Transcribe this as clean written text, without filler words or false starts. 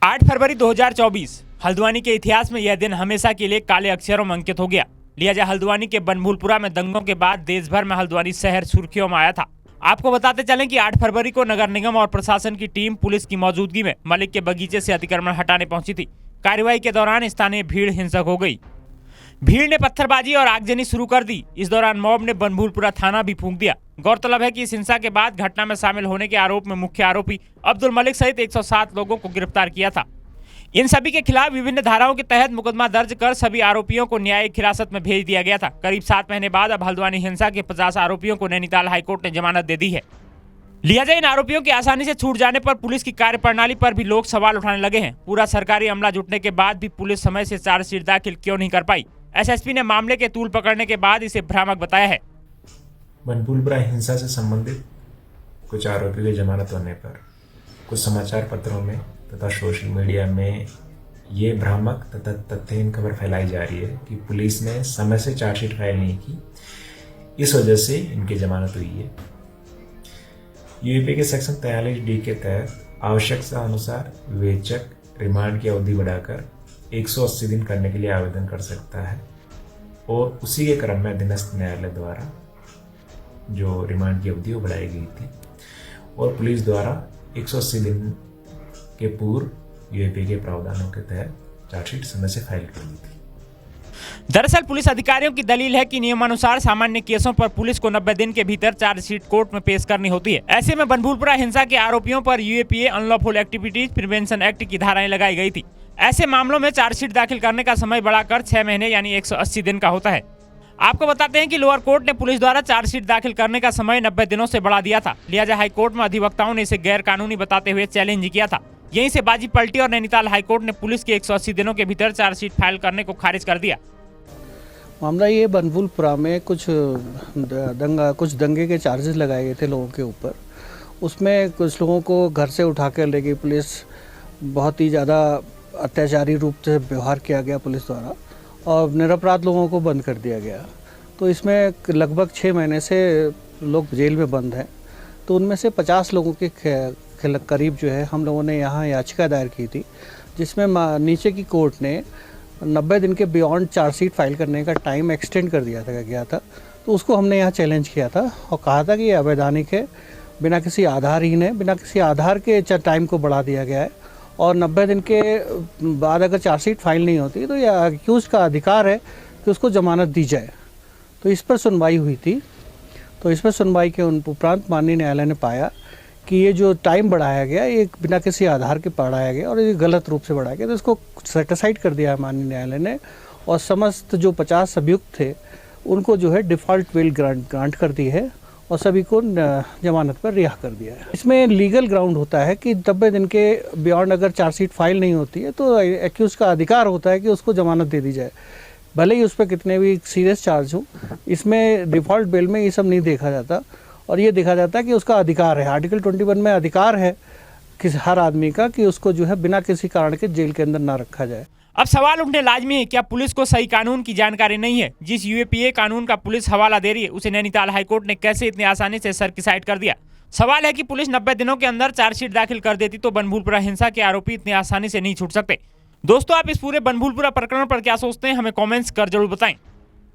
8 फरवरी 2024 हल्द्वानी के इतिहास में यह दिन हमेशा के लिए काले अक्षरों में अंकित हो गया। लिया जाए हल्द्वानी के बनभूलपुरा में दंगों के बाद देश भर में हल्द्वानी शहर सुर्खियों में आया था। आपको बताते चलें कि 8 फरवरी को नगर निगम और प्रशासन की टीम पुलिस की मौजूदगी में मलिक के बगीचे से अतिक्रमण हटाने पहुंची थी। कार्रवाई के दौरान स्थानीय भीड़ हिंसक हो गई। भीड़ ने पत्थरबाजी और आगजनी शुरू कर दी। इस दौरान मॉब ने बनभूलपुरा थाना भी फूंक दिया। गौरतलब है कि इस हिंसा के बाद घटना में शामिल होने के आरोप में मुख्य आरोपी अब्दुल मलिक सहित 107 लोगों को गिरफ्तार किया था। इन सभी के खिलाफ विभिन्न धाराओं के तहत मुकदमा दर्ज कर सभी आरोपियों को न्यायिक हिरासत में भेज दिया गया था। करीब 7 महीने बाद अब हल्द्वानी हिंसा के 50 आरोपियों को नैनीताल हाईकोर्ट ने जमानत दे दी है। लिया जाए इन आरोपियों के आसानी से छूट जाने पर पुलिस की कार्यप्रणाली पर भी लोग सवाल उठाने लगे हैं। पूरा सरकारी अमला जुटने के बाद भी पुलिस समय से चार्जशीट दाखिल क्यों नहीं कर पाई। एसएसपी ने मामले के तूल पकड़ने के बाद इसे भ्रामक बताया है। बनभूलपुरा हिंसा से संबंधित कुछ आरोपियों की जमानत होने पर कुछ समाचार पत्रों में तथा सोशल मीडिया में ये भ्रामक तथा तथ्यहीन खबर फैलाई जा रही है कि पुलिस ने समय से चार्जशीट फाइल नहीं की, इस वजह से इनकी जमानत हुई है। यूएपी के सेक्शन 43D के तहत आवश्यकता अनुसार विवेचक रिमांड की अवधि बढ़ाकर 180 दिन करने के लिए आवेदन कर सकता है और उसी के क्रम में अधीनस्थ न्यायालय द्वारा जो रिमांड की अवधि वो बढ़ाई गई थी और पुलिस द्वारा 180 दिन के पूर्व यूएपी के प्रावधानों के तहत चार्जशीट समय से फाइल कर दी थी। दरअसल पुलिस अधिकारियों की दलील है कि नियमानुसार सामान्य केसों पर पुलिस को 90 दिन के भीतर चार्जशीट कोर्ट में पेश करनी होती है। ऐसे में बनभूलपुरा हिंसा के आरोपियों पर UAPA unlawful activities prevention act की धाराएं लगाई गई थी। ऐसे मामलों में चार्जशीट दाखिल करने का समय बढ़ाकर 6 महीने यानी 180 दिन का होता है। आपको बताते हैं कि लोअर कोर्ट ने पुलिस द्वारा चार्जशीट दाखिल करने का समय 90 दिनों से बढ़ा दिया था। लिहाजा हाईकोर्ट में अधिवक्ताओं ने इसे गैर कानूनी बताते हुए चैलेंज किया था। यहीं से बाजी पलटी और नैनीताल हाईकोर्ट ने पुलिस के 180 दिनों के भीतर चार्जशीट फाइल करने को खारिज कर दिया। मामला ये बनभूलपुरा में कुछ दंगे के चार्जेस लगाए गए थे लोगों के ऊपर। उसमें कुछ लोगों को घर से उठा कर ले गई पुलिस। बहुत ही ज़्यादा अत्याचारी रूप से व्यवहार किया गया पुलिस द्वारा और निरपराध लोगों को बंद कर दिया गया। तो इसमें लगभग 6 महीने से लोग जेल में बंद हैं। तो उनमें से 50 लोगों के करीब जो है हम लोगों ने यहाँ याचिका दायर की थी, जिसमें नीचे की कोर्ट ने 90 दिन के बियॉन्ड चार्जशीट फाइल करने का टाइम एक्सटेंड कर दिया गया था। तो उसको हमने यहाँ चैलेंज किया था और कहा था कि ये अवैधानिक है, बिना किसी आधारहीन है, बिना किसी आधार के टाइम को बढ़ा दिया गया है और 90 दिन के बाद अगर चार्जशीट फाइल नहीं होती तो यह अक्यूज का अधिकार है कि उसको जमानत दी जाए। तो इस पर सुनवाई हुई थी। तो इस पर सुनवाई के उपरांत माननीय न्यायालय ने पाया कि ये जो टाइम बढ़ाया गया ये बिना किसी आधार के बढ़ाया गया और ये गलत रूप से बढ़ाया गया। तो इसको सेटिसाइड कर दिया है माननीय न्यायालय ने और समस्त जो 50 अभियुक्त थे उनको जो है डिफ़ॉल्ट बेल ग्रांट कर दी है और सभी को जमानत पर रिहा कर दिया है। इसमें लीगल ग्राउंड होता है कि 90 दिन के बियॉन्ड अगर चार्जशीट फाइल नहीं होती है तो एक्यूज का अधिकार होता है कि उसको जमानत दे दी जाए, भले ही उस पर कितने भी सीरियस चार्ज हो। इसमें डिफ़ॉल्ट बेल में ये सब नहीं देखा जाता और ये देखा जाता है कि उसका अधिकार है। आर्टिकल 21 में अधिकार है किसी हर आदमी का कि उसको जो है बिना किसी कारण के जेल के अंदर ना रखा जाए। अब सवाल उठने लाजमी है, क्या पुलिस को सही कानून की जानकारी नहीं है? जिस यूएपीए कानून का पुलिस हवाला दे रही है उसे नैनीताल हाईकोर्ट ने कैसे इतनी आसानी से सर्किसाइड कर दिया? सवाल है कि पुलिस 90 दिनों के अंदर चार्जशीट दाखिल कर देती तो बनभूलपुरा हिंसा के आरोपी इतनी आसानी से नहीं छूट सकते। दोस्तों, आप इस पूरे बनभूलपुरा प्रकरण पर क्या सोचते हैं, हमें कॉमेंट्स कर जरूर बताएं।